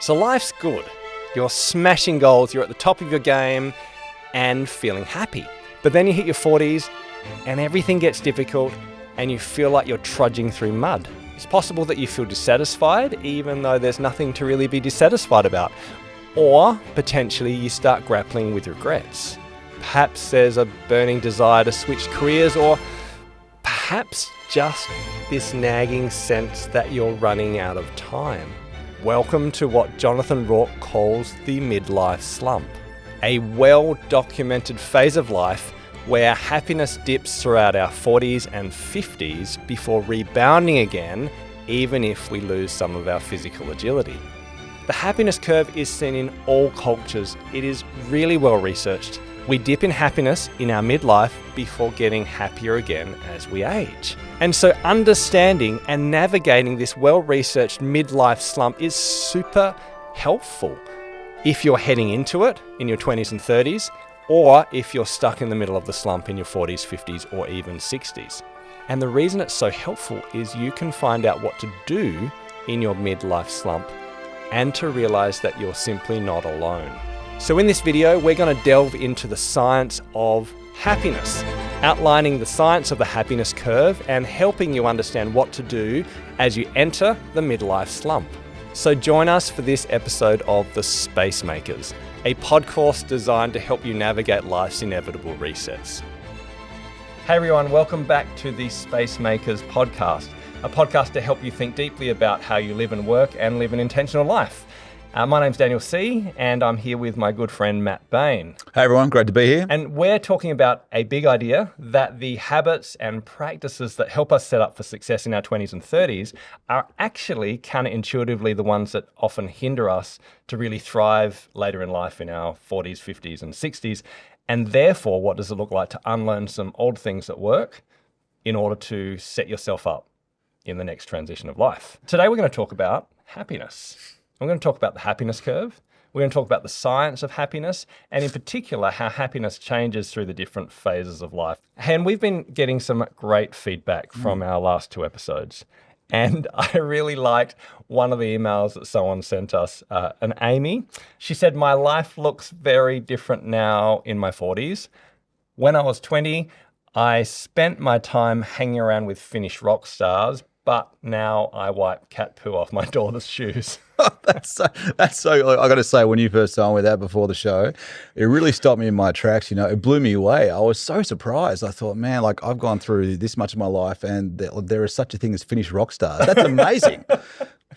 So life's good. You're smashing goals, you're at the top of your game and feeling happy. But then you hit your 40s and everything gets difficult and you feel like you're trudging through mud. It's possible that you feel dissatisfied even though there's nothing to really be dissatisfied about. Or potentially you start grappling with regrets. Perhaps there's a burning desire to switch careers, or perhaps just this nagging sense that you're running out of time. Welcome to what Jonathan Rourke calls the midlife slump, a well-documented phase of life where happiness dips throughout our 40s and 50s before rebounding again, even if we lose some of our physical agility. The happiness curve is seen in all cultures. It is really well researched. We dip in happiness in our midlife before getting happier again as we age. And so understanding and navigating this well-researched midlife slump is super helpful if you're heading into it in your 20s and 30s, or if you're stuck in the middle of the slump in your 40s, 50s, or even 60s. And the reason it's so helpful is you can find out what to do in your midlife slump and to realize that you're simply not alone. So in this video, we're going to delve into the science of happiness, outlining the science of the happiness curve and helping you understand what to do as you enter the midlife slump. So join us for this episode of The Spacemakers, a podcast designed to help you navigate life's inevitable resets. Hey everyone, welcome back to the Spacemakers Podcast, a podcast to help you think deeply about how you live and work and live an intentional life. My name's Daniel C, and I'm here with my good friend Matt Bain. Hey everyone, great to be here. And we're talking about a big idea that the habits and practices that help us set up for success in our 20s and 30s are actually counterintuitively the ones that often hinder us to really thrive later in life in our 40s, 50s, and 60s. And therefore, what does it look like to unlearn some old things that work in order to set yourself up in the next transition of life? Today, we're going to talk about happiness. We're going to talk about the happiness curve. We're going to talk about the science of happiness, and in particular, how happiness changes through the different phases of life. And we've been getting some great feedback from our last two episodes. And I really liked one of the emails that someone sent us, an Amy. She said, "My life looks very different now in my 40s. When I was 20, I spent my time hanging around with Finnish rock stars, but now I wipe cat poo off my daughter's shoes." That's so, I got to say, when you first told me that before the show, it really stopped me in my tracks. You know, it blew me away. I was so surprised. I thought, man, like I've gone through this much of my life and there is such a thing as Finnish rock stars. That's amazing.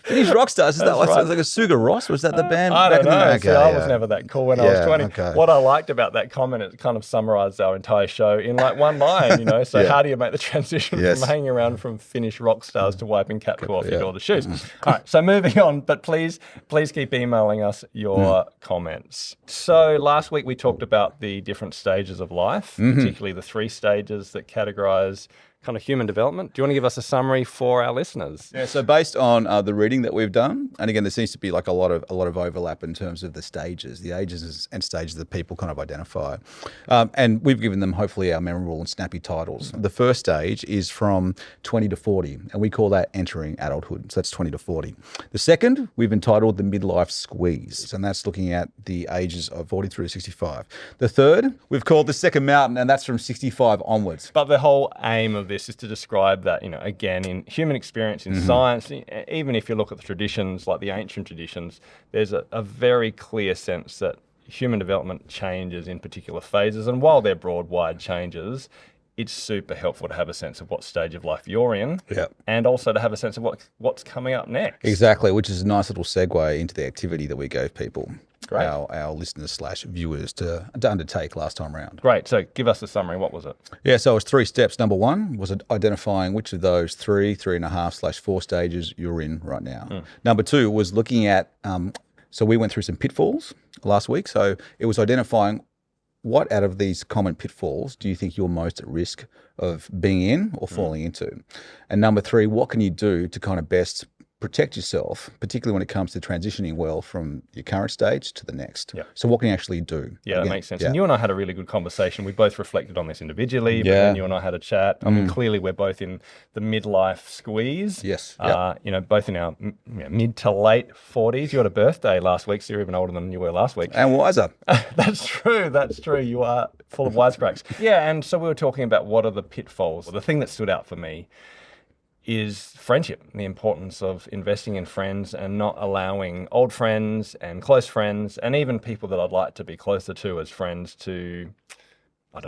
Finnish rock stars, is that like a Sugar Ross? Was that the band? I don't know. Okay, I was never that cool when I was 20. Okay. What I liked about that comment, it kind of summarized our entire show in like one line, you know. So how do you make the transition from hanging around from Finnish rock stars to wiping cat poo off your daughter's shoes? All right, so moving on, but please keep emailing us your comments. So last week we talked about the different stages of life, particularly the three stages that categorize kind of human development. Do you want to give us a summary for our listeners? Yeah, so based on the reading that we've done, and again, there seems to be like a lot of overlap in terms of the stages, the ages and stages that people kind of identify. And we've given them hopefully our memorable and snappy titles. The first stage is from 20 to 40, and we call that entering adulthood. So that's 20 to 40. The second, we've entitled the midlife squeeze, and that's looking at the ages of 40 through to 65. The third, we've called the second mountain, and that's from 65 onwards. But the whole aim of this is to describe that, you know, again, in human experience, in science, even if you look at the traditions, like the ancient traditions, there's a very clear sense that human development changes in particular phases. And while they're broad, wide changes, it's super helpful to have a sense of what stage of life you're in, and also to have a sense of what's coming up next. Exactly, which is a nice little segue into the activity that we gave people, Great. our listeners / viewers to undertake last time around. Great, so give us a summary. What was it? Yeah, so it was 3 steps. Number 1 was identifying which of those 3.5 / 4 stages you're in right now. Number 2 was looking at, so we went through some pitfalls last week. So it was identifying what out of these common pitfalls do you think you're most at risk of being in or falling into? And number 3, what can you do to kind of best protect yourself, particularly when it comes to transitioning well from your current stage to the next. Yep. So what can you actually do? Yeah, that makes sense. And you and I had a really good conversation. We both reflected on this individually, but then you and I had a chat. I mean, clearly we're both in the midlife squeeze. Yes. Both in our mid to late 40s. You had a birthday last week, so you're even older than you were last week. And wiser. That's true. You are full of wisecracks. Yeah, and so we were talking about what are the pitfalls. The thing that stood out for me is friendship, the importance of investing in friends and not allowing old friends and close friends and even people that I'd like to be closer to as friends to,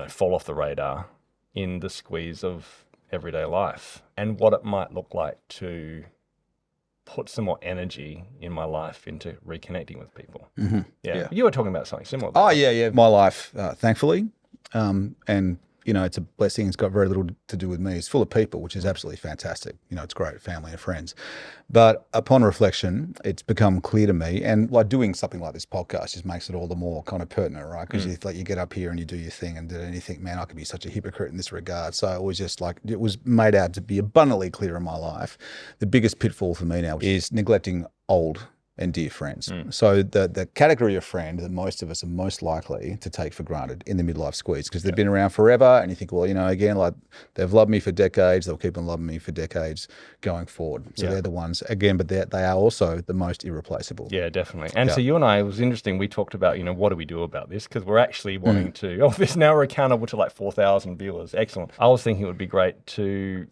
fall off the radar in the squeeze of everyday life, and what it might look like to put some more energy in my life into reconnecting with people. Mm-hmm. Yeah. You were talking about something similar. Yeah. My life, thankfully, and it's a blessing. It's got very little to do with me. It's full of people, which is absolutely fantastic. It's great, family and friends. But upon reflection, it's become clear to me, and like doing something like this podcast just makes it all the more kind of pertinent, right? Because you get up here and you do your thing, and you think, man, I could be such a hypocrite in this regard. So it was just like, it was made out to be abundantly clear in my life. The biggest pitfall for me now is neglecting old and dear friends. So the category of friend that most of us are most likely to take for granted in the midlife squeeze, because they've been around forever, and you think, well, again, like they've loved me for decades, they'll keep on loving me for decades going forward. So they're the ones, again, but they are also the most irreplaceable. Yeah, definitely. And so you and I, it was interesting, we talked about, what do we do about this? Because we're actually wanting to, this now we're accountable to like 4,000 viewers. Excellent. I was thinking it would be great to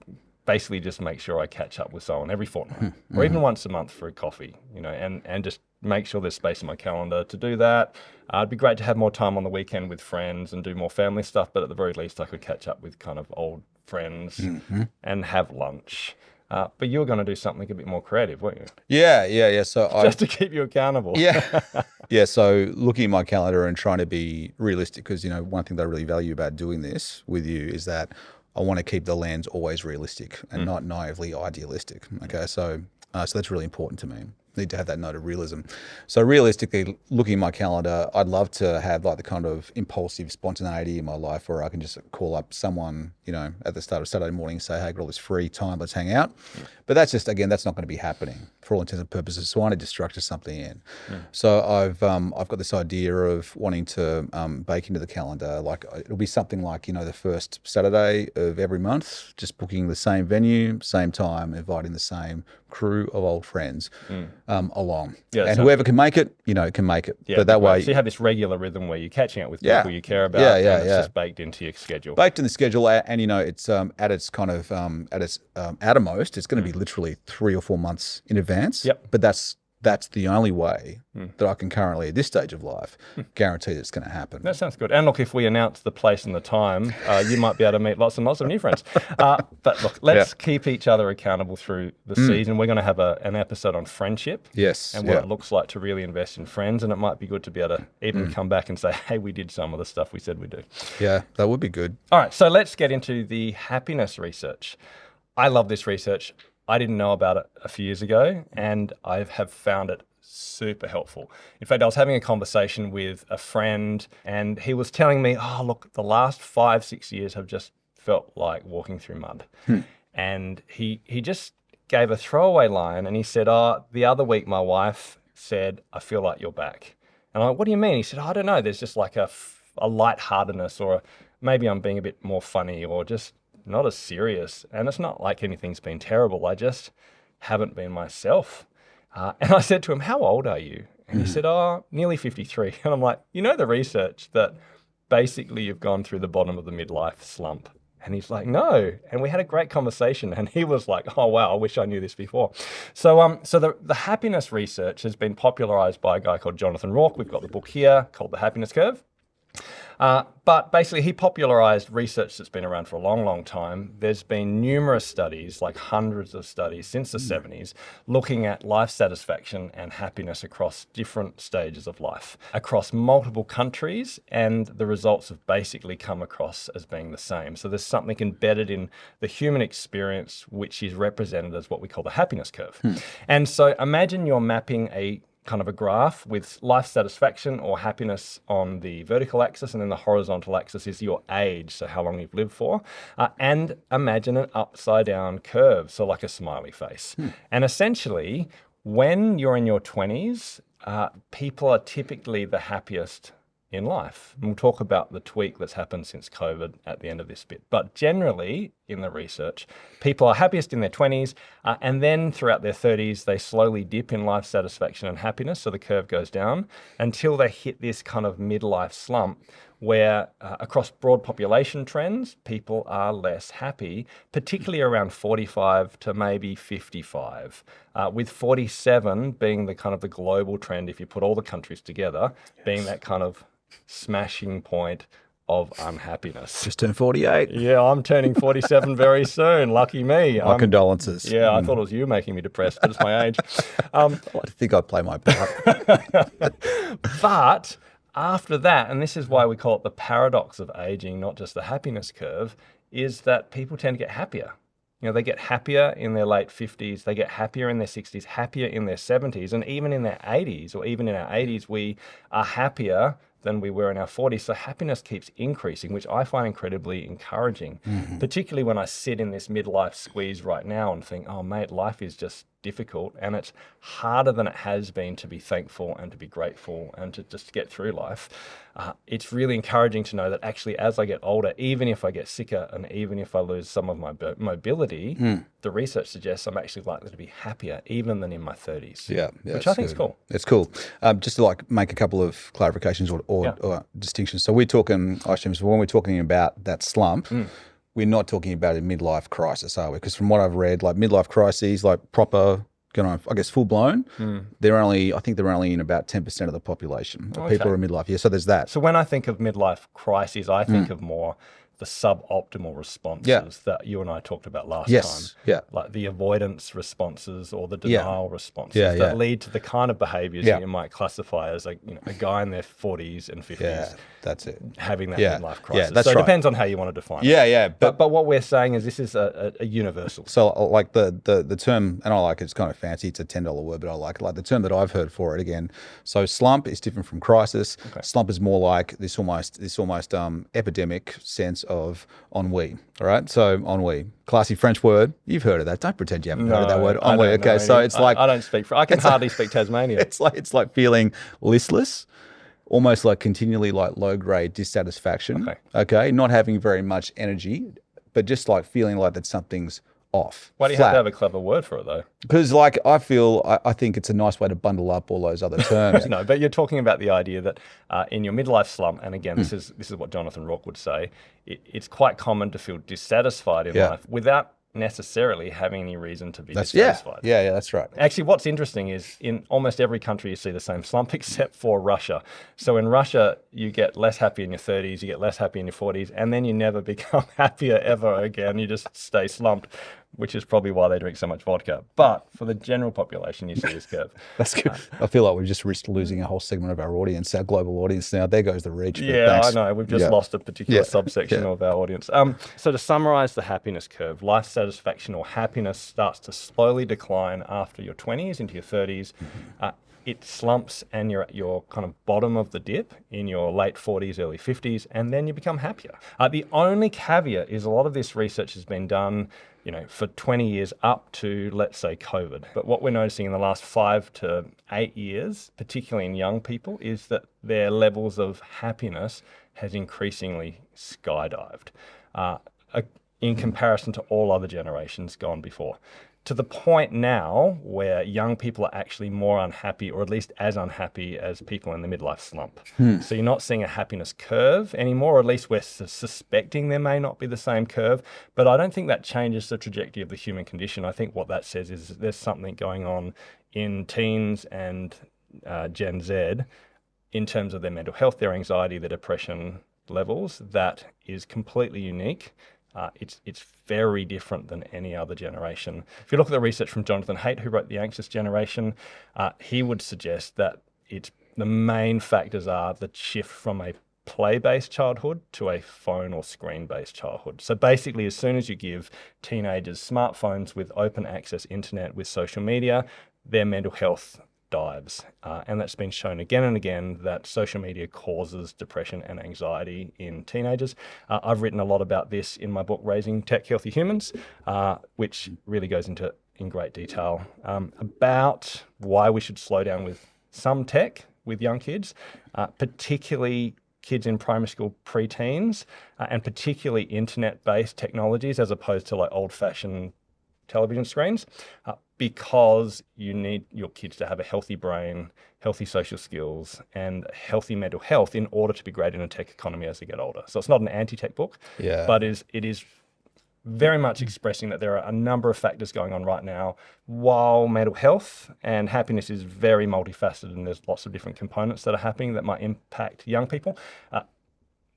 basically just make sure I catch up with someone every fortnight or even once a month for a coffee, and just make sure there's space in my calendar to do that. It'd be great to have more time on the weekend with friends and do more family stuff, but at the very least I could catch up with kind of old friends and have lunch. But you were going to do something a bit more creative, weren't you? Yeah. So just to keep you accountable. Yeah. So looking at my calendar and trying to be realistic, because, one thing that I really value about doing this with you is that I want to keep the lens always realistic and not naively idealistic. Okay, so that's really important to me. Need to have that note of realism. So realistically, looking at my calendar, I'd love to have like the kind of impulsive spontaneity in my life where I can just call up someone, at the start of Saturday morning and say, hey, got all this free time, let's hang out. But that's just, again, that's not going to be happening for all intents and purposes. So I need to structure something in. So I've got this idea of wanting to bake into the calendar. Like it'll be something like, the first Saturday of every month, just booking the same venue, same time, inviting the same crew of old friends along. Yeah, and whoever can make it, can make it. Yeah, but that way, so you have this regular rhythm where you're catching up with people you care about. And it's just baked into your schedule. Baked in the schedule, and it's at its kind of at its outermost, it's going to be literally 3 or 4 months in advance. Yep. But that's the only way that I can currently, at this stage of life, guarantee that it's going to happen. That sounds good. And look, if we announce the place and the time, you might be able to meet lots and lots of new friends. But look, let's keep each other accountable through the season. We're going to have an episode on friendship. Yes. And what it looks like to really invest in friends. And it might be good to be able to even come back and say, hey, we did some of the stuff we said we'd do. Yeah, that would be good. All right, so let's get into the happiness research. I love this research. I didn't know about it a few years ago, and I have found it super helpful. In fact, I was having a conversation with a friend, and he was telling me, look, the last 5-6 years have just felt like walking through mud. And he just gave a throwaway line, and he said, the other week my wife said, I feel like you're back. And I'm like, what do you mean? He said, I don't know. There's just like a lightheartedness, or maybe I'm being a bit more funny, or just not as serious. And it's not like anything's been terrible. I just haven't been myself. And I said to him, how old are you? And he said, nearly 53. And I'm like, the research that basically you've gone through the bottom of the midlife slump. And he's like, no. And we had a great conversation. And he was like, oh, wow, I wish I knew this before. So the happiness research has been popularized by a guy called Jonathan Rourke. We've got the book here called The Happiness Curve. But basically, he popularized research that's been around for a long, long time. There's been numerous studies, like hundreds of studies since the 70s, looking at life satisfaction and happiness across different stages of life, across multiple countries, and the results have basically come across as being the same. So there's something embedded in the human experience, which is represented as what we call the happiness curve. And so imagine you're mapping a kind of a graph with life satisfaction or happiness on the vertical axis, and then the horizontal axis is your age, so how long you've lived for. And imagine an upside down curve, so like a smiley face. And essentially, when you're in your 20s, people are typically the happiest in life. And we'll talk about the tweak that's happened since COVID at the end of this bit. But generally, in the research, people are happiest in their 20s, and then throughout their 30s, they slowly dip in life satisfaction and happiness, so the curve goes down, until they hit this kind of midlife slump, where across broad population trends, people are less happy, particularly around 45 to maybe 55, with 47 being the kind of the global trend, if you put all the countries together, being that kind of smashing point of unhappiness. Just turned 48. Yeah, I'm turning 47 very soon. Lucky me. My condolences. Yeah, I thought it was you making me depressed, but it's my age. I think I play my part. But after that, and this is why we call it the paradox of aging, not just the happiness curve, is that people tend to get happier. You know, they get happier in their late 50s, they get happier in their 60s, happier in their 70s, and even in their 80s, or even in our 80s, we are happier than we were in our 40s. So happiness keeps increasing, which I find incredibly encouraging, particularly when I sit in this midlife squeeze right now and think, oh, mate, life is just difficult, and it's harder than it has been to be thankful and to be grateful and to just get through life. It's really encouraging to know that actually as I get older, even if I get sicker and even if I lose some of my mobility, the research suggests I'm actually likely to be happier even than in my 30s, which I think is cool. It's cool. Just to like make a couple of clarifications or distinctions. So we're talking, when we're talking about that slump, we're not talking about a midlife crisis, are we? Because from what I've read, like midlife crises, like proper, I guess full blown, I think they're only in about 10% of the population of people who are midlife. Yeah, so there's that. So when I think of midlife crises, I think of more the suboptimal responses that you and I talked about last time. Yeah. Like the avoidance responses or the denial responses that lead to the kind of behaviors that you might classify as a guy in their 40s and 50s. Yeah, that's it. Having that midlife crisis. Yeah, that's so it right. depends on how you want to define it. Yeah. But what we're saying is this is a universal. So like the term, and I like it, it's kind of fancy, it's a $10 word, but I like it. Like the term that I've heard for it again. So slump is different from crisis. Okay. Slump is more like this almost epidemic sense of ennui. All right. So ennui, classy French word. You've heard of that. Don't pretend you haven't heard of that word. Ennui. Okay. So it's like I don't speak. I can hardly speak Tasmanian. It's like feeling listless, almost like continually like low grade dissatisfaction. Okay. Not having very much energy, but just like feeling like that something's off. Why do you have to have a clever word for it though? Because like I think it's a nice way to bundle up all those other terms. No, but you're talking about the idea that in your midlife slump, and again, this is what Jonathan Rourke would say, it's quite common to feel dissatisfied in life without necessarily having any reason to be dissatisfied. Yeah, that's right. Actually, what's interesting is in almost every country you see the same slump except for Russia. So in Russia, you get less happy in your 30s, you get less happy in your 40s, and then you never become happier ever again. You just stay slumped, which is probably why they drink so much vodka. But for the general population, you see this curve. That's good. I feel like we've just risked losing a whole segment of our audience, our global audience now. There goes the reach. Yeah, I know. We've just lost a particular subsection of our audience. So to summarize the happiness curve, life satisfaction or happiness starts to slowly decline after your 20s into your 30s. It slumps and you're at your kind of bottom of the dip in your late 40s, early 50s, and then you become happier. The only caveat is a lot of this research has been done for 20 years up to, let's say, COVID. But what we're noticing in the last 5 to 8 years, particularly in young people, is that their levels of happiness has increasingly skydived in comparison to all other generations gone before. To the point now where young people are actually more unhappy, or at least as unhappy as people in the midlife slump. So you're not seeing a happiness curve anymore, or at least we're suspecting there may not be the same curve. But I don't think that changes the trajectory of the human condition. I think what that says is there's something going on in teens and Gen Z in terms of their mental health, their anxiety, their depression levels that is completely unique. It's very different than any other generation. If you look at the research from Jonathan Haidt, who wrote The Anxious Generation, he would suggest that the main factors are the shift from a play-based childhood to a phone or screen-based childhood. So basically, as soon as you give teenagers smartphones with open access internet, with social media, their mental health dives. And that's been shown again and again that social media causes depression and anxiety in teenagers. I've written a lot about this in my book, Raising Tech Healthy Humans, which really goes into in great detail about why we should slow down with some tech with young kids, particularly kids in primary school preteens, and particularly internet-based technologies as opposed to like old-fashioned television screens, because you need your kids to have a healthy brain, healthy social skills, and healthy mental health in order to be great in a tech economy as they get older. So it's not an anti-tech book, but it is very much expressing that there are a number of factors going on right now. While mental health and happiness is very multifaceted and there's lots of different components that are happening that might impact young people,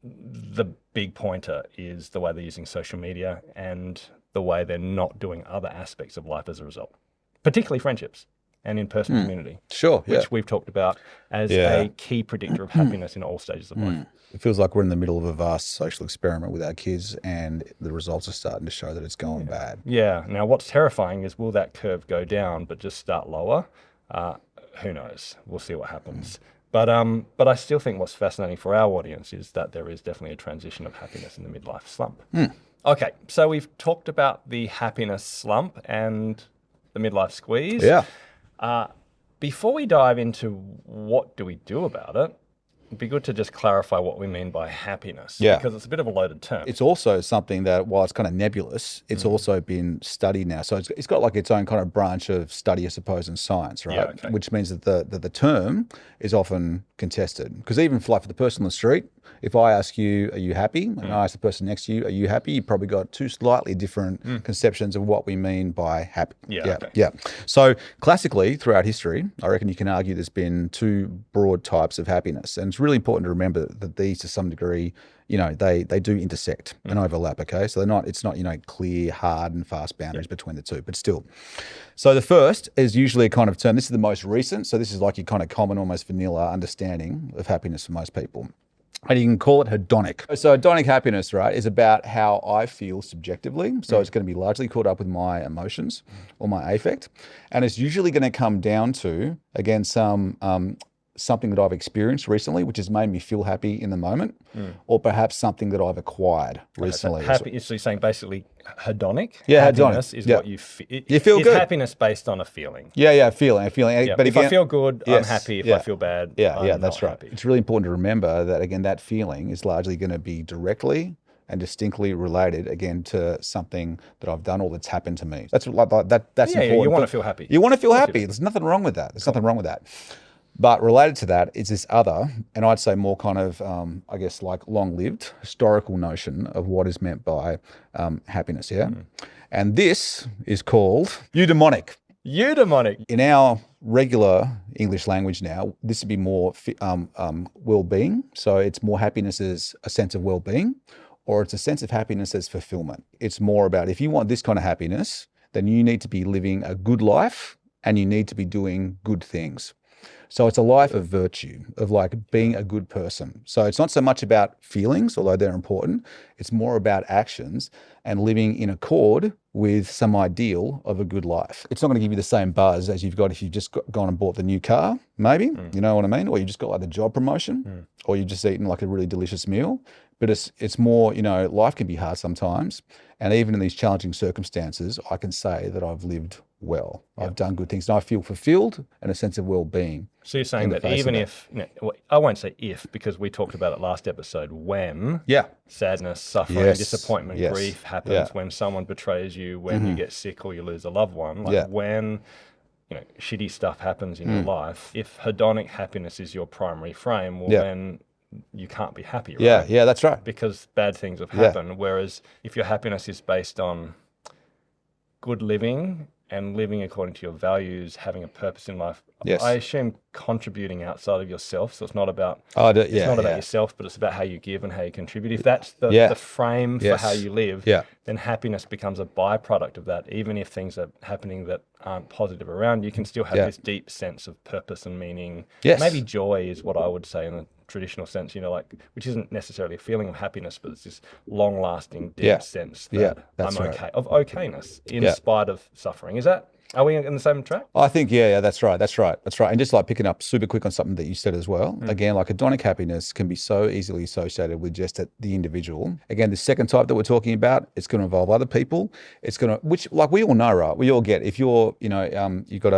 the big pointer is the way they're using social media and the way they're not doing other aspects of life as a result, particularly friendships and in-person community. Sure, which we've talked about as a key predictor of happiness in all stages of life. It feels like we're in the middle of a vast social experiment with our kids, and the results are starting to show that it's going bad. Yeah. Now, what's terrifying is, will that curve go down but just start lower? Who knows? We'll see what happens. But I still think what's fascinating for our audience is that there is definitely a transition of happiness in the midlife slump. Okay, so we've talked about the happiness slump and the midlife squeeze. Yeah. Before we dive into what do we do about it, it'd be good to just clarify what we mean by happiness, because it's a bit of a loaded term. It's also something that, while it's kind of nebulous, it's also been studied now. So it's got like its own kind of branch of study, I suppose, in science, right? Yeah, okay. Which means that the term is often contested. Because even for the person on the street, if I ask you, are you happy? And I ask the person next to you, are you happy? You've probably got two slightly different conceptions of what we mean by happy. Yeah. So classically, throughout history, I reckon you can argue there's been two broad types of happiness. And it's really important to remember that these, to some degree, they do intersect and overlap, okay? So it's not, clear, hard and fast boundaries between the two, but still. So the first is usually a kind of term, this is the most recent, so this is like your kind of common, almost vanilla understanding of happiness for most people. And you can call it hedonic. So hedonic happiness, right, is about how I feel subjectively. So it's going to be largely caught up with my emotions or my affect. And it's usually going to come down to, again, something that I've experienced recently, which has made me feel happy in the moment, or perhaps something that I've acquired recently. So you're saying basically hedonic? Yeah, happiness hedonic. is what you feel. You feel good. Happiness based on a feeling. Yeah, feeling. Yeah. But if I feel good, I'm happy. If I feel bad, I'm that's not right. happy. It's really important to remember that, again, that feeling is largely going to be directly and distinctly related, again, to something that I've done or that's happened to me. That's important. Yeah, you want to feel happy. You want to feel happy. There's nothing wrong with that. There's nothing wrong with that. But related to that is this other, and I'd say more kind of, I guess, like long-lived historical notion of what is meant by happiness, And this is called eudaimonic. Eudaimonic. In our regular English language now, this would be more well-being. So it's more happiness as a sense of well-being, or it's a sense of happiness as fulfillment. It's more about, if you want this kind of happiness, then you need to be living a good life and you need to be doing good things. So it's a life of virtue, of like being a good person. So it's not so much about feelings, although they're important. It's more about actions and living in accord with some ideal of a good life. It's not going to give you the same buzz as you've got if you've just gone and bought the new car, maybe, you know what I mean? Or you just got like the job promotion, or you've just eaten like a really delicious meal. But it's more, life can be hard sometimes. And even in these challenging circumstances, I can say that I've lived well. I've done good things, and I feel fulfilled and a sense of well-being. So you're saying that even if, I won't say if, because we talked about it last episode, when sadness, suffering, disappointment, grief happens, when someone betrays you, when you get sick or you lose a loved one, when shitty stuff happens in your life, if hedonic happiness is your primary frame, then you can't be happy, right? Yeah, that's right. Because bad things have happened. Whereas if your happiness is based on good living and living according to your values, having a purpose in life, I assume contributing outside of yourself. So it's not about about yourself, but it's about how you give and how you contribute. If that's the frame for how you live, then happiness becomes a byproduct of that. Even if things are happening that aren't positive around, you can still have this deep sense of purpose and meaning. Maybe joy is what I would say in the traditional sense, which isn't necessarily a feeling of happiness, but it's this long-lasting, deep sense that I'm okay, of okayness in spite of suffering. Is that Are we in the same track? I think, yeah, that's right. And just like picking up super quick on something that you said as well. Again, like hedonic happiness can be so easily associated with just the individual. Again, the second type that we're talking about, it's going to involve other people. It's going to, which like we all know, right? We all get, if you're, you've got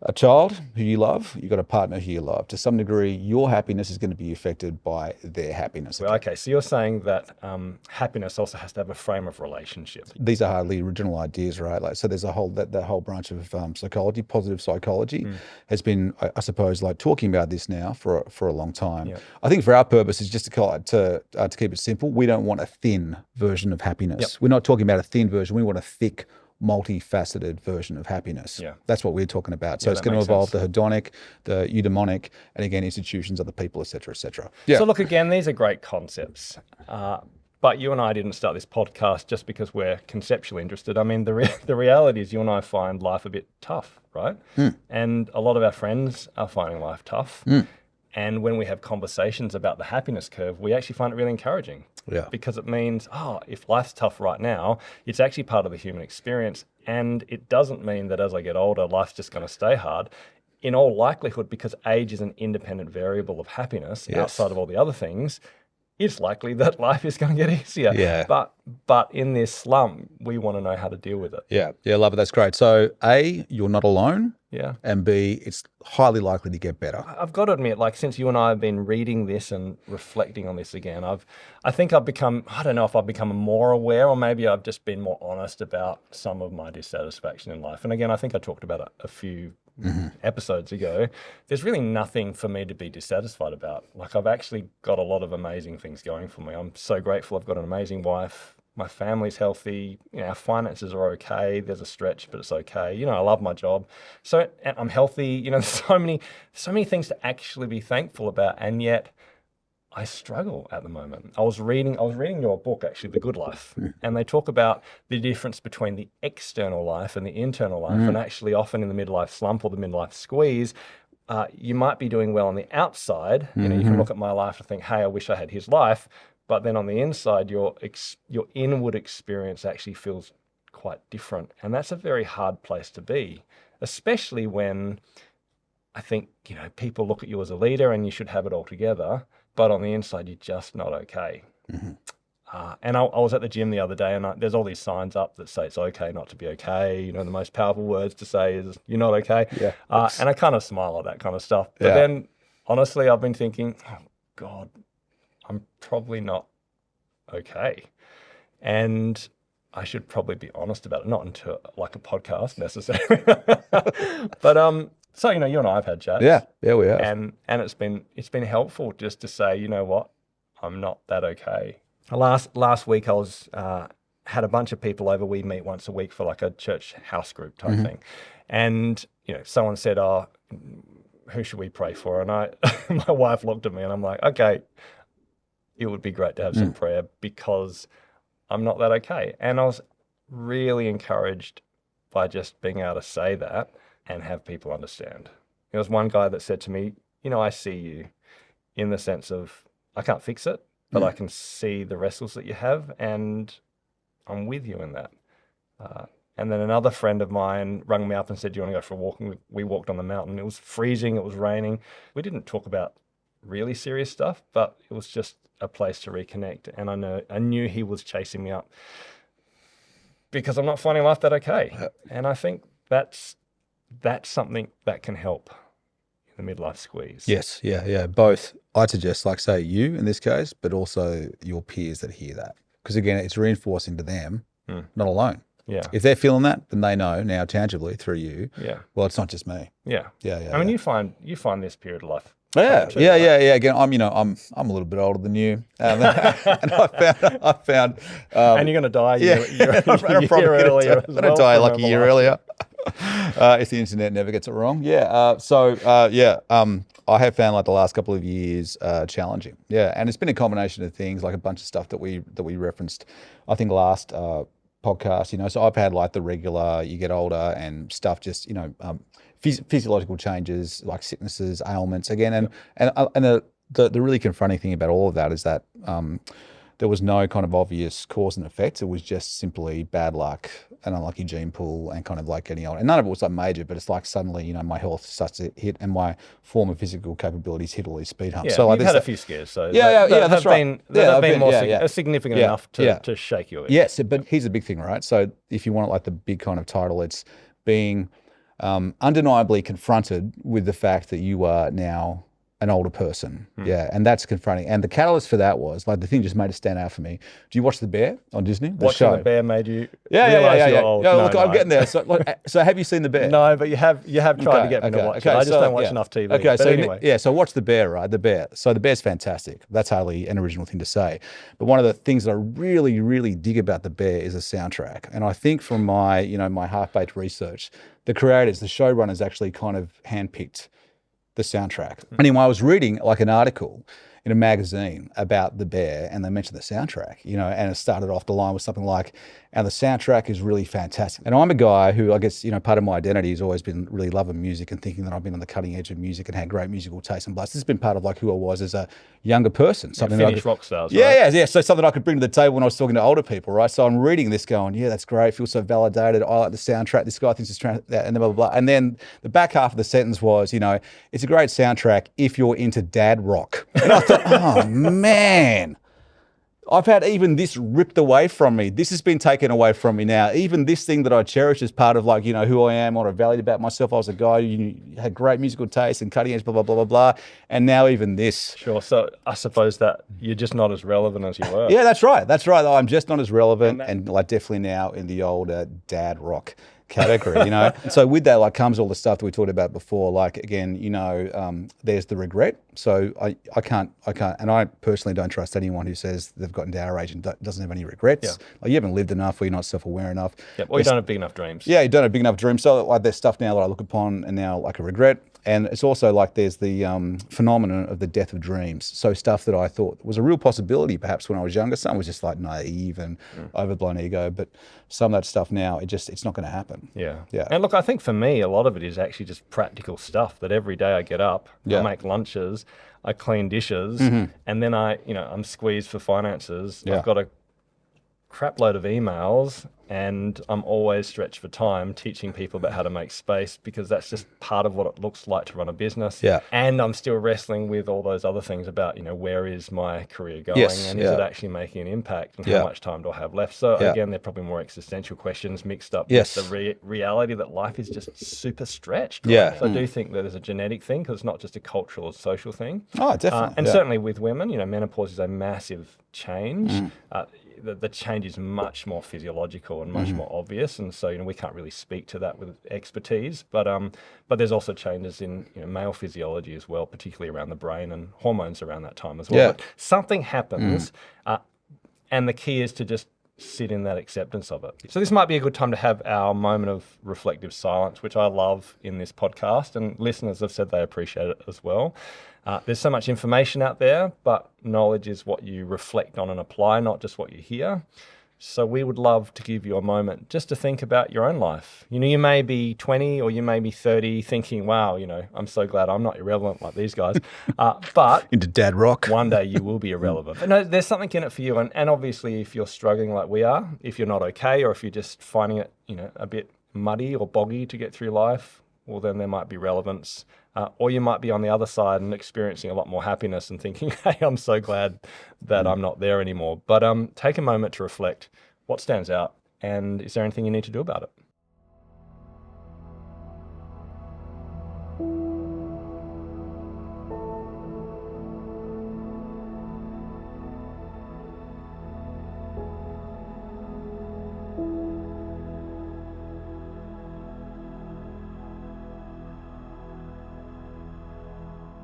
a child who you love, you've got a partner who you love. To some degree, your happiness is going to be affected by their happiness. Well, okay, so you're saying that happiness also has to have a frame of relationship. These are hardly original ideas, right? Like, so there's a whole that whole branch of psychology, positive psychology, has been, I suppose, like talking about this now for a long time. Yep. I think for our purposes, just to keep it simple, we don't want a thin version of happiness. Yep. We're not talking about a thin version. We want a thick, multifaceted version of happiness. Yeah. That's what we're talking about. So it's going to involve the hedonic, the eudaimonic, and again, institutions, other people, et cetera, et cetera. Yeah. So look, again, these are great concepts. But you and I didn't start this podcast just because we're conceptually interested. I mean, the reality is you and I find life a bit tough, right? And a lot of our friends are finding life tough. And when we have conversations about the happiness curve, we actually find it really encouraging. Yeah. Because it means, if life's tough right now, it's actually part of the human experience. And it doesn't mean that as I get older, life's just going to stay hard. In all likelihood, because age is an independent variable of happiness outside of all the other things, it's likely that life is going to get easier. Yeah. But in this slump, we want to know how to deal with it. Yeah, love it. That's great. So A, you're not alone. Yeah. And B, it's highly likely to get better. I've got to admit, like since you and I have been reading this and reflecting on this again, I think I've become, I don't know if I've become more aware or maybe I've just been more honest about some of my dissatisfaction in life. And again, I think I talked about it a few episodes ago. There's really nothing for me to be dissatisfied about. Like I've actually got a lot of amazing things going for me. I'm so grateful I've got an amazing wife. My family's healthy. Our finances are okay. There's a stretch, but it's okay. I love my job. So I'm healthy. There's so many things to actually be thankful about. And yet I struggle at the moment. I was reading your book, actually, The Good Life. And they talk about the difference between the external life and the internal life. And actually often in the midlife slump or the midlife squeeze, you might be doing well on the outside. You can look at my life and think, hey, I wish I had his life. But then on the inside, your inward experience actually feels quite different. And that's a very hard place to be, especially when I think, people look at you as a leader and you should have it all together. But on the inside, you're just not okay. And I was at the gym the other day and there's all these signs up that say it's okay not to be okay. The most powerful words to say is you're not okay. Yeah. And I kind of smile at that kind of stuff. But then, honestly, I've been thinking, oh, God, I'm probably not okay. And I should probably be honest about it, not into like a podcast necessarily. But so you and I have had chats. Yeah, we have. And it's been helpful just to say, you know what, I'm not that okay. Last week I was had a bunch of people over. We meet once a week for like a church house group type thing. And someone said, who should we pray for? And my wife looked at me and I'm like, okay, it would be great to have some prayer because I'm not that okay. And I was really encouraged by just being able to say that and have people understand. There was one guy that said to me, I see you in the sense of I can't fix it, but I can see the wrestles that you have and I'm with you in that. And then another friend of mine rang me up and said, do you want to go for a walk? And we walked on the mountain. It was freezing. It was raining. We didn't talk about really serious stuff, but it was just a place to reconnect. And I knew he was chasing me up because I'm not finding life that okay. And I think that's something that can help in the midlife squeeze. Yes, yeah. Both. I'd suggest, like say you in this case, but also your peers that hear that. Because again, it's reinforcing to them, not alone. Yeah. If they're feeling that, then they know now tangibly through you. Yeah. Well, it's not just me. Yeah. Yeah. I mean, you find this period of life. Yeah. Again, I'm a little bit older than you, and I found. And you're going to die. I'm probably earlier. I'm going to die like a year earlier. If the internet never gets it wrong. I have found like the last couple of years challenging. Yeah, and it's been a combination of things, like a bunch of stuff that we referenced, I think last podcast. So I've had like the regular, you get older and stuff, just physiological changes like sicknesses, ailments again, and the really confronting thing about all of that is that there was no kind of obvious cause and effect. It was just simply bad luck, an unlucky gene pool, and kind of like getting old. And none of it was like major, but it's like suddenly, you know, my health starts to hit and my form of physical capabilities hit all these speed humps. Yeah, so you've had a few scares, so that's right. They've been significant enough to shake you. Yes, but here's a big thing, right? So if you want like the big kind of title, it's being undeniably confronted with the fact that you are now an older person. Yeah, and that's confronting. And the catalyst for that was, like, the thing just made it stand out for me. Do you watch The Bear on Disney? Watching The Bear made you realize you're old. Yeah, look, I'm getting there. So have you seen The Bear? No, but you have tried to get me to watch it. I just don't watch enough TV. Okay, but so anyway. So watch The Bear, right? The Bear. So The Bear's fantastic. That's hardly an original thing to say. But one of the things that I really, really dig about The Bear is the soundtrack. And I think from my, you know, my half-baked research, the creators, the showrunners actually kind of handpicked the soundtrack. Anyway, I was reading like an article in a magazine about The Bear, and they mentioned the soundtrack, you know, and it started off, the line was something like, and the soundtrack is really fantastic. And I'm a guy who, I guess, you know, part of my identity has always been really loving music and thinking that I've been on the cutting edge of music and had great musical taste and blast. This has been part of like who I was as a younger person. Something Finnish rock stars, right? Yeah. So something I could bring to the table when I was talking to older people, right? So I'm reading this going, yeah, that's great. Feels so validated. I like the soundtrack. This guy thinks it's that, and then blah, blah, blah. And then the back half of the sentence was, you know, it's a great soundtrack if you're into dad rock. And I thought, oh man, I've had even this ripped away from me. This has been taken away from me now. Even this thing that I cherish as part of, like, you know, who I am, what I valued about myself. I was a guy who had great musical taste and cutting edge, blah, blah, blah, blah, blah. And now even this. Sure. So I suppose that you're just not as relevant as you were. Yeah, that's right. That's right. I'm just not as relevant and like definitely now in the old dad rock category, you know. So with that, like, comes all the stuff that we talked about before. Like, again, you know, there's the regret. So I can't, and I personally don't trust anyone who says they've gotten to our age and doesn't have any regrets. Yeah. Like, you haven't lived enough, or you're not self-aware enough. Yeah, or you don't have big enough dreams. Yeah, you don't have big enough dreams. So like, there's stuff now that I look upon and now like a regret. And it's also like there's the phenomenon of the death of dreams. So stuff that I thought was a real possibility perhaps when I was younger. Some was just like naive and overblown ego. But some of that stuff now, it's not going to happen. Yeah. Yeah. And look, I think for me, a lot of it is actually just practical stuff that every day I get up, I make lunches, I clean dishes, and then I'm squeezed for finances. Yeah. I've got a crap load of emails, and I'm always stretched for time teaching people about how to make space, because that's just part of what it looks like to run a business. Yeah. And I'm still wrestling with all those other things about, you know, where is my career going, and is it actually making an impact, and how much time do I have left? So again, they're probably more existential questions mixed up with the reality that life is just super stretched. Right? Yeah. So I do think that there's a genetic thing, because it's not just a cultural or social thing. Oh, definitely. And certainly with women, you know, menopause is a massive change. The change is much more physiological and much more obvious, and so, you know, we can't really speak to that with expertise. But there's also changes in, you know, male physiology as well, particularly around the brain and hormones around that time as well. Yeah. But something happens, and the key is to just sit in that acceptance of it. So this might be a good time to have our moment of reflective silence, which I love in this podcast, and listeners have said they appreciate it as well. There's so much information out there, but knowledge is what you reflect on and apply, not just what you hear. So we would love to give you a moment just to think about your own life. You know, you may be 20 or you may be 30 thinking, wow, you know, I'm so glad I'm not irrelevant like these guys. But into dad rock. One day you will be irrelevant. But no, there's something in it for you. And obviously, if you're struggling like we are, if you're not okay, or if you're just finding it, you know, a bit muddy or boggy to get through life, well, then there might be relevance. Or you might be on the other side and experiencing a lot more happiness and thinking, hey, I'm so glad that I'm not there anymore. But take a moment to reflect what stands out, and is there anything you need to do about it?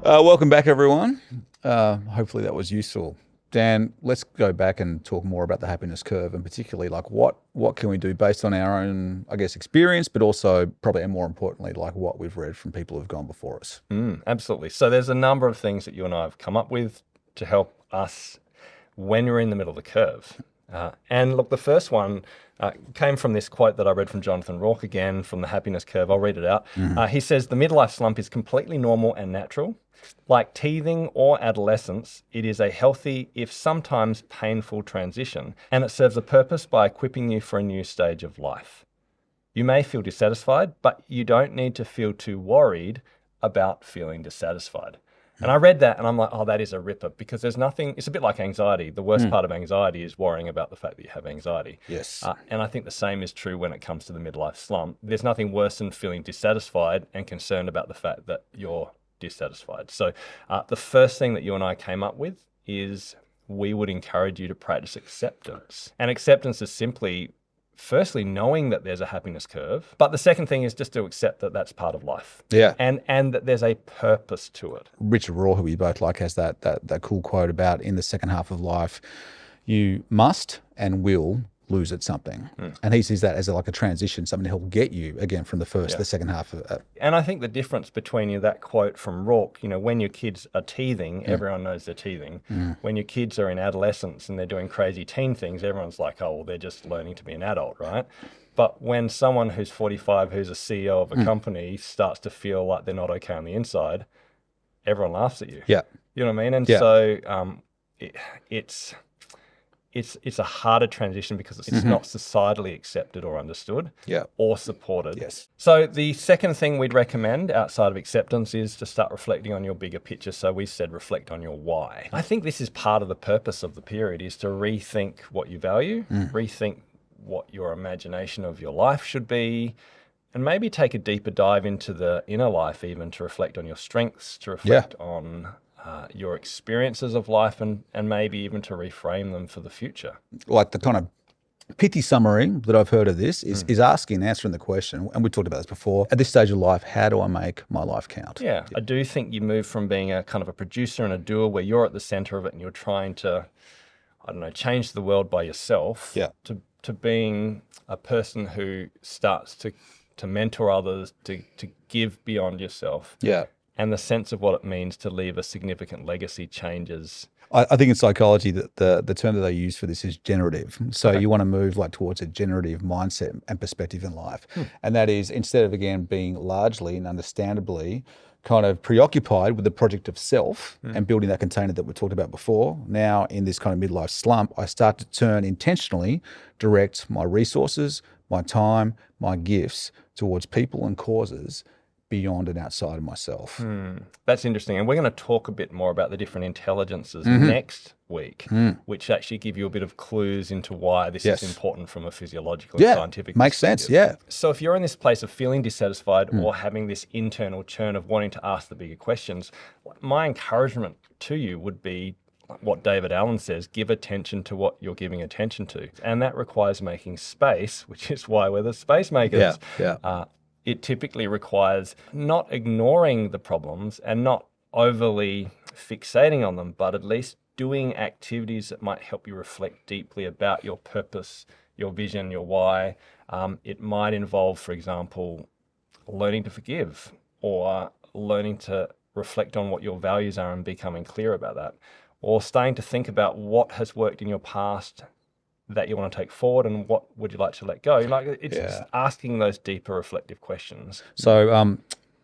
Welcome back, everyone. Hopefully that was useful. Dan, let's go back and talk more about the happiness curve, and particularly like what can we do based on our own, I guess, experience, but also probably, and more importantly, like what we've read from people who've gone before us. Absolutely. So there's a number of things that you and I have come up with to help us when you're in the middle of the curve. And look, the first one came from this quote that I read from Jonathan Rourke, again, from The Happiness Curve. I'll read it out. He says, "The midlife slump is completely normal and natural. Like teething or adolescence, it is a healthy, if sometimes painful, transition, and it serves a purpose by equipping you for a new stage of life. You may feel dissatisfied, but you don't need to feel too worried about feeling dissatisfied." And I read that and I'm like, oh, that is a ripper, because there's nothing, it's a bit like anxiety. The worst part of anxiety is worrying about the fact that you have anxiety. Yes. And I think the same is true when it comes to the midlife slump. There's nothing worse than feeling dissatisfied and concerned about the fact that you're dissatisfied. So the first thing that you and I came up with is we would encourage you to practice acceptance. And acceptance is simply, firstly, knowing that there's a happiness curve. But the second thing is just to accept that that's part of life. Yeah. And that there's a purpose to it. Richard Rohr, who we both like, has that cool quote about, in the second half of life, you must and will lose at something. And he sees that as like a transition, something to help get you again from the first to the second half of And I think the difference between that quote from Rourke, when your kids are teething, everyone knows they're teething. When your kids are in adolescence and they're doing crazy teen things, everyone's like, oh, well, they're just learning to be an adult, right? But when someone who's 45, who's a CEO of a company, starts to feel like they're not okay on the inside, everyone laughs at you. Yeah. You know what I mean? And so it's a harder transition because it's not societally accepted or understood or supported. Yes. So the second thing we'd recommend outside of acceptance is to start reflecting on your bigger picture. So we said reflect on your why. I think this is part of the purpose of the period, is to rethink what you value, rethink what your imagination of your life should be, and maybe take a deeper dive into the inner life, even to reflect on your strengths, to reflect on your experiences of life, and maybe even to reframe them for the future. Like the kind of pithy summary that I've heard of this is answering the question, and we talked about this before, at this stage of life, how do I make my life count? Yeah, I do think you move from being a kind of a producer and a doer where you're at the center of it and you're trying to, change the world by yourself, to being a person who starts to mentor others, to give beyond yourself. Yeah. And the sense of what it means to leave a significant legacy changes. I think in psychology that the term that they use for this is generative. So you want to move towards a generative mindset and perspective in life. And that is, instead of, again, being largely and understandably kind of preoccupied with the project of self and building that container that we talked about before, now in this kind of midlife slump, I start to intentionally direct my resources, my time, my gifts towards people and causes beyond and outside of myself. That's interesting. And we're going to talk a bit more about the different intelligences next week, which actually give you a bit of clues into why this is important from a physiological and scientific makes perspective. sense, yeah. So if you're in this place of feeling dissatisfied or having this internal churn of wanting to ask the bigger questions, my encouragement to you would be what David Allen says: give attention to what you're giving attention to. And that requires making space, which is why we're the Spacemakers. It typically requires not ignoring the problems and not overly fixating on them, but at least doing activities that might help you reflect deeply about your purpose, your vision, your why. It might involve, for example, learning to forgive, or learning to reflect on what your values are and becoming clear about that, or starting to think about what has worked in your past that you want to take forward and what would you like to let go. It's just asking those deeper reflective questions. So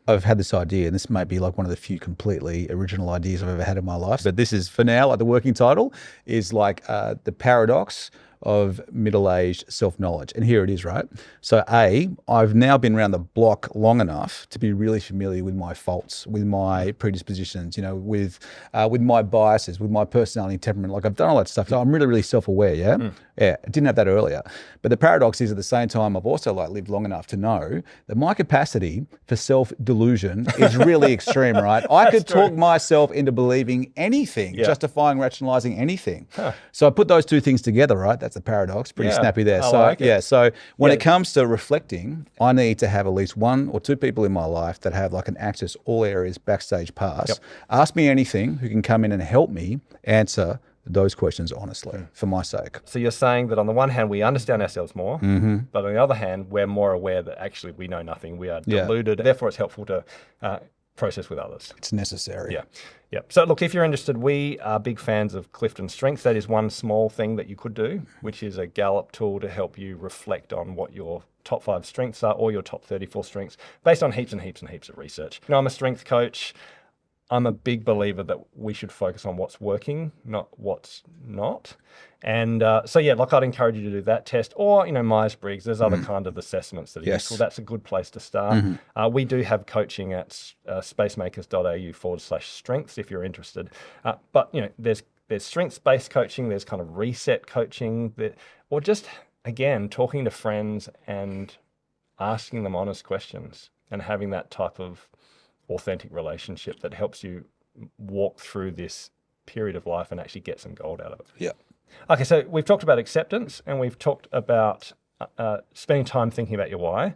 I've had this idea, and this might be like one of the few completely original ideas I've ever had in my life, but this is, for now, like the working title is like the paradox of middle-aged self-knowledge. And here it is, right? So I've now been around the block long enough to be really familiar with my faults, with my predispositions, with my biases, with my personality and temperament. Like, I've done all that stuff. So I'm really, really self-aware, Yeah, I didn't have that earlier. But the paradox is, at the same time, I've also lived long enough to know that my capacity for self-delusion is really extreme, right? I could talk myself into believing anything, justifying, rationalizing anything. So I put those two things together, right? That's a paradox. Pretty snappy there. So when it comes to reflecting, I need to have at least one or two people in my life that have like an access all areas backstage pass. Ask me anything, who can come in and help me answer those questions honestly, for my sake. So you're saying that on the one hand, we understand ourselves more, but on the other hand, we're more aware that actually we know nothing. We are deluded. Therefore, it's helpful to process with others. It's necessary. Yeah. Yeah. So look, if you're interested, we are big fans of Clifton Strengths. That is one small thing that you could do, which is a Gallup tool to help you reflect on what your top 5 strengths are or your top 34 strengths based on heaps and heaps and heaps of research. I'm a strength coach. I'm a big believer that we should focus on what's working, not what's not. And I'd encourage you to do that test, or Myers-Briggs. There's other kind of assessments that are useful. That's a good place to start. We do have coaching at spacemakers.au/strengths if you're interested. But there's strengths-based coaching. There's kind of reset coaching, or just again talking to friends and asking them honest questions and having that type of authentic relationship that helps you walk through this period of life and actually get some gold out of it. Yeah. Okay, so we've talked about acceptance and we've talked about spending time thinking about your why.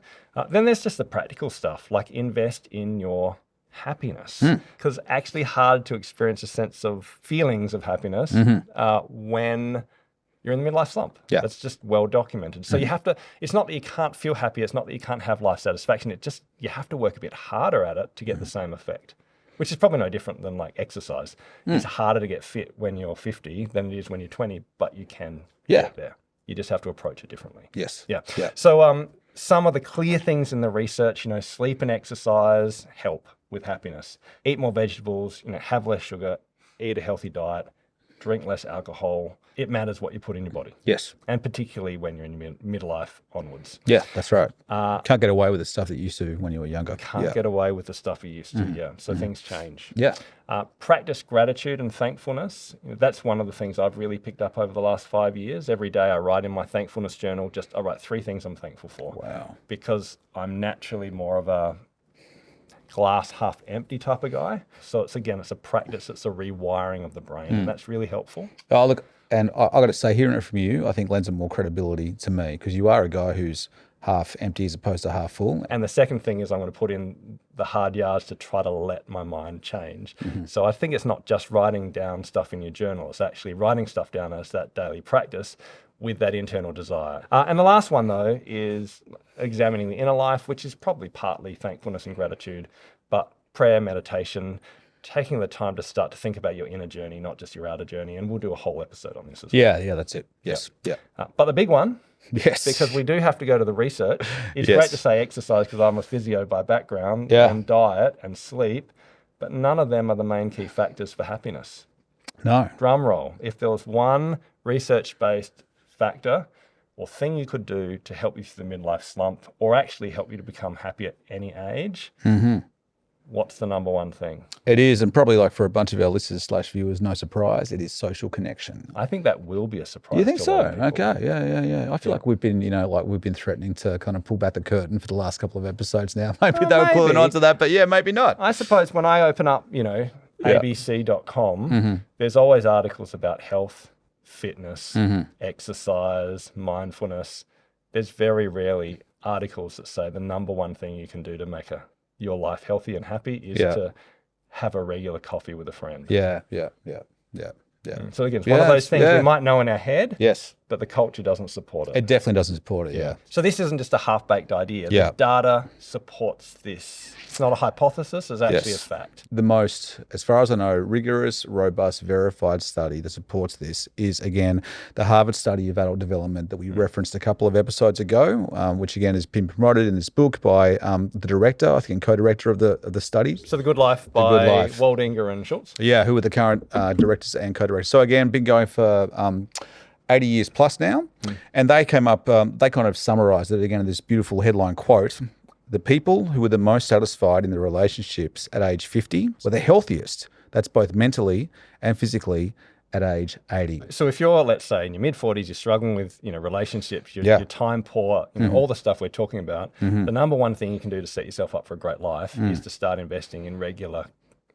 Then there's just the practical stuff, like invest in your happiness, because it's actually hard to experience a sense of feelings of happiness when you're in the midlife slump. Yeah. That's just well documented. So you have to, it's not that you can't feel happy, it's not that you can't have life satisfaction, you have to work a bit harder at it to get the same effect, which is probably no different than like exercise. It's harder to get fit when you're 50 than it is when you're 20, but you can get there. You just have to approach it differently. Yes. Yeah. Yeah. So some of the clear things in the research, sleep and exercise help with happiness. Eat more vegetables, have less sugar, eat a healthy diet, drink less alcohol. It matters what you put in your body. Yes. And particularly when you're in your midlife onwards. Yeah, that's right. Can't get away with the stuff that you used to when you were younger. Can't get away with the stuff you used to, So things change. Yeah. Practice gratitude and thankfulness. That's one of the things I've really picked up over the last 5 years. Every day I write in my thankfulness journal, I write 3 things I'm thankful for. Wow. Because I'm naturally more of a glass half empty type of guy. So it's a practice, it's a rewiring of the brain, and that's really helpful. Oh, look, and I got to say, hearing it from you, I think lends more credibility to me, because you are a guy who's half empty as opposed to half full. And the second thing is I'm going to put in the hard yards to try to let my mind change. So I think it's not just writing down stuff in your journal, it's actually writing stuff down as that daily practice with that internal desire. And the last one, though, is examining the inner life, which is probably partly thankfulness and gratitude, but prayer, meditation, taking the time to start to think about your inner journey, not just your outer journey. And we'll do a whole episode on this as well. Yeah, that's it. Yes. Yeah. But the big one, yes, because we do have to go to the research, it's great to say exercise because I'm a physio by background, and diet and sleep, but none of them are the main key factors for happiness. No. Drum roll. If there was one research-based factor or thing you could do to help you through the midlife slump or actually help you to become happy at any age, what's the number one thing? It is, and probably like for a bunch of our listeners / viewers, no surprise, it is social connection. I think that will be a surprise. You think so? Okay, yeah. I feel like we've been, we've been threatening to kind of pull back the curtain for the last couple of episodes now. Maybe they were pulling on to that, but maybe not. I suppose when I open up, abc.com, there's always articles about health, fitness, exercise, mindfulness. There's very rarely articles that say the number one thing you can do to make your life healthy and happy is to have a regular coffee with a friend. Yeah. So again, it's one of those things we might know in our head, yes, but the culture doesn't support it. It definitely doesn't support it, yeah. So this isn't just a half-baked idea. The data supports this. It's not a hypothesis, it's actually a fact. The most, as far as I know, rigorous, robust, verified study that supports this is, again, the Harvard study of adult development that we referenced a couple of episodes ago, which, again, has been promoted in this book by the director, I think, and co-director of the study. So The Good Life by Waldinger and Schultz? Yeah, who are the current directors and co-directors. So, again, been going for 80 years plus now, and they came up, they kind of summarized it, again, in this beautiful headline quote: the people who were the most satisfied in their relationships at age 50 were the healthiest. That's both mentally and physically at age 80. So if you're, let's say, in your mid-40s, you're struggling with, relationships, you're time poor, all the stuff we're talking about, the number one thing you can do to set yourself up for a great life is to start investing in regular,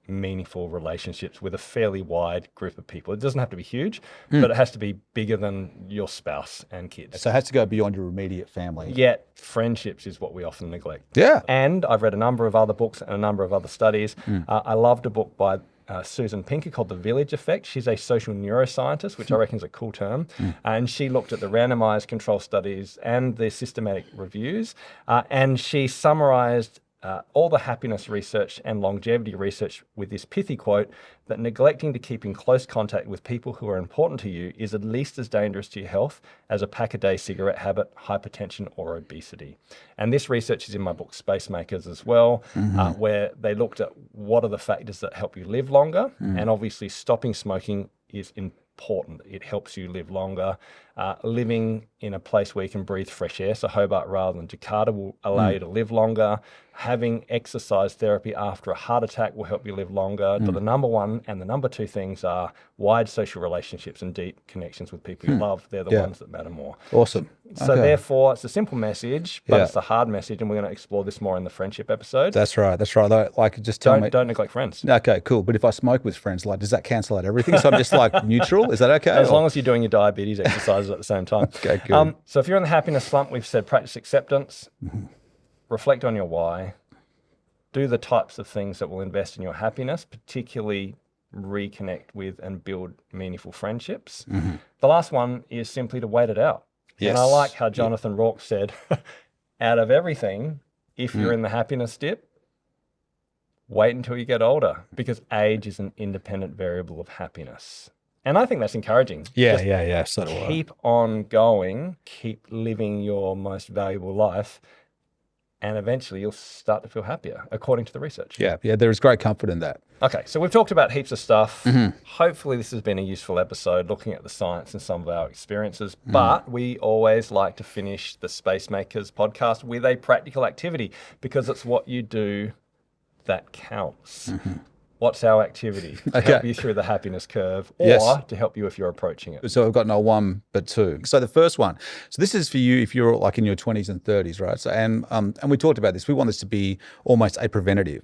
meaningful relationships with a fairly wide group of people. It doesn't have to be huge, but it has to be bigger than your spouse and kids. So it has to go beyond your immediate family. Yet friendships is what we often neglect. Yeah. And I've read a number of other books and a number of other studies. I loved a book by Susan Pinker called The Village Effect. She's a social neuroscientist, which I reckon is a cool term. And she looked at the randomized control studies and the systematic reviews. And she summarized all the happiness research and longevity research with this pithy quote that neglecting to keep in close contact with people who are important to you is at least as dangerous to your health as a pack-a-day cigarette habit, hypertension, or obesity. And this research is in my book, Spacemakers, as well, where they looked at what are the factors that help you live longer. And obviously stopping smoking is important. It helps you live longer. Living in a place where you can breathe fresh air, so Hobart rather than Jakarta, will allow you to live longer. Having exercise therapy after a heart attack will help you live longer. So the number one and the number two things are wide social relationships and deep connections with people you love. They're the ones that matter more. Awesome. So therefore, it's a simple message, but it's a hard message, and we're going to explore this more in the friendship episode. That's right. Like, just tell me. Don't neglect friends. Okay, cool. But if I smoke with friends, like, does that cancel out everything? So I'm just like neutral? Is that okay? As long as you're doing your diabetes exercises at the same time. Okay, good. So if you're in the happiness slump, we've said practice acceptance, reflect on your why, do the types of things that will invest in your happiness, particularly reconnect with and build meaningful friendships. The last one is simply to wait it out. Yes. And I like how Jonathan Rourke said, out of everything, if you're in the happiness dip, wait until you get older, because age is an independent variable of happiness. And I think that's encouraging. Yeah. So do I. Keep on going, keep living your most valuable life, and eventually you'll start to feel happier, according to the research. Yeah, there is great comfort in that. Okay, so we've talked about heaps of stuff. Hopefully this has been a useful episode looking at the science and some of our experiences, but we always like to finish the Spacemakers podcast with a practical activity, because it's what you do that counts. What's our activity to help you through the happiness curve, or to help you if you're approaching it? So I've got not one, but two. So the first one, so this is for you if you're like in your 20s and 30s, right? So, and we talked about this. We want this to be almost a preventative.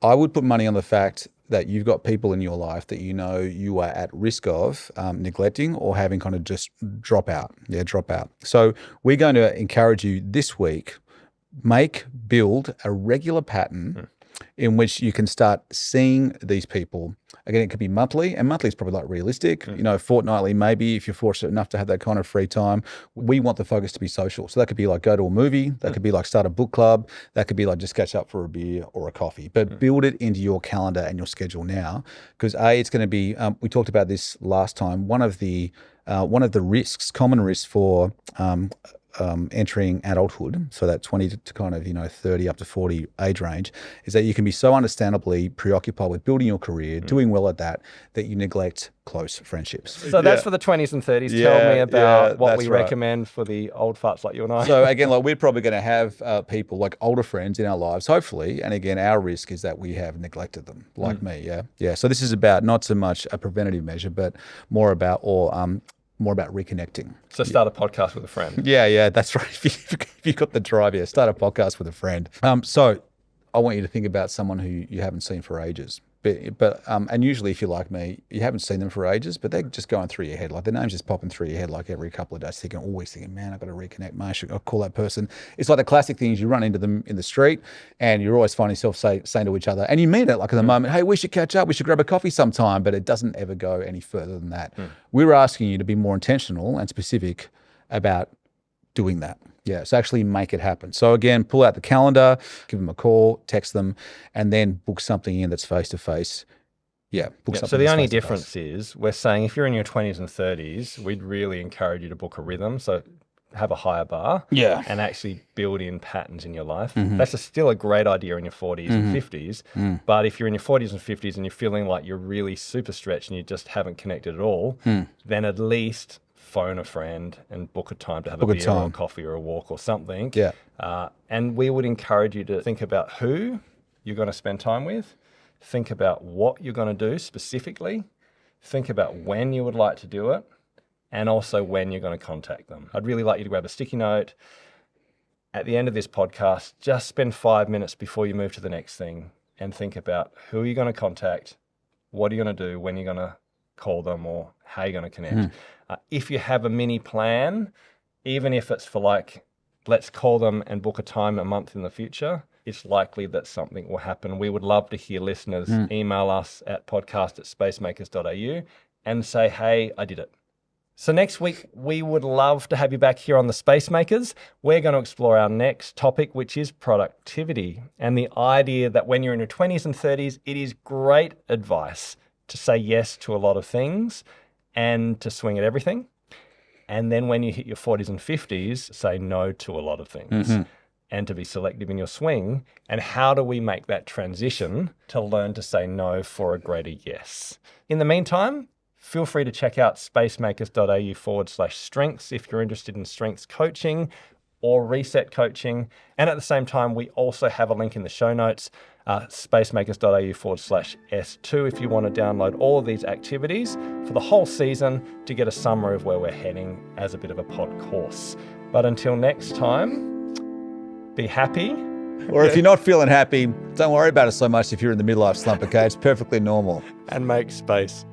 I would put money on the fact that you've got people in your life that you know you are at risk of neglecting or having kind of just drop out. So we're going to encourage you this week, build a regular pattern in which you can start seeing these people. Again, it could be monthly, and monthly is probably like realistic. Fortnightly, maybe, if you're fortunate enough to have that kind of free time. We want the focus to be social. So that could be like go to a movie, that could be like start a book club, that could be like just catch up for a beer or a coffee. But build it into your calendar and your schedule now, because it's going to be, we talked about this last time, one of the risks, common risks for entering adulthood, so that 20 to kind of 30 up to 40 age range, is that you can be so understandably preoccupied with building your career, doing well at that you neglect close friendships. So that's for the 20s and 30s. Tell me about what we recommend for the old farts like you and I. So again, like we're probably going to have people like older friends in our lives, hopefully. And again, our risk is that we have neglected them, like me. Yeah. So this is about not so much a preventative measure, but more about reconnecting. So start a podcast with a friend. Yeah, that's right. If you've got the drive, start a podcast with a friend. So I want you to think about someone who you haven't seen for ages. But and usually if you're like me, you haven't seen them for ages, but they're just going through your head. Like their name's just popping through your head like every couple of days, always thinking, man, I've got to reconnect. I'll call that person. It's like the classic things, you run into them in the street and you're always finding yourself saying to each other, and you mean it like at the moment, hey, we should catch up, we should grab a coffee sometime, but it doesn't ever go any further than that. We're asking you to be more intentional and specific about doing that. Yeah, so actually make it happen. So again, pull out the calendar, give them a call, text them, and then book something in that's face-to-face. So the only difference is we're saying if you're in your 20s and 30s, we'd really encourage you to book a rhythm. So have a higher bar and actually build in patterns in your life. That's still a great idea in your 40s and 50s. But if you're in your 40s and 50s and you're feeling like you're really super stretched and you just haven't connected at all, then at least phone a friend and book a time to have a beer or a coffee or a walk or something. And we would encourage you to think about who you're going to spend time with, think about what you're going to do specifically, think about when you would like to do it, and also when you're going to contact them. I'd really like you to grab a sticky note. At the end of this podcast, just spend 5 minutes before you move to the next thing and think about who you're going to contact, what are you going to do, when you're going to call them, or how you're going to connect. If you have a mini plan, even if it's for like, let's call them and book a time a month in the future, it's likely that something will happen. We would love to hear listeners email us at podcast@spacemakers.au and say, hey, I did it. So next week, we would love to have you back here on the Spacemakers. We're going to explore our next topic, which is productivity, and the idea that when you're in your 20s and 30s, it is great advice to say yes to a lot of things and to swing at everything. And then when you hit your 40s and 50s, say no to a lot of things and to be selective in your swing. And how do we make that transition to learn to say no for a greater yes? In the meantime, feel free to check out spacemakers.au/strengths if you're interested in strengths coaching or reset coaching. And at the same time, we also have a link in the show notes, spacemakers.au/S2 if you want to download all of these activities for the whole season to get a summary of where we're heading as a bit of a pod course. But until next time, be happy. Or if you're not feeling happy, don't worry about it so much if you're in the midlife slump, okay? It's perfectly normal. And make space.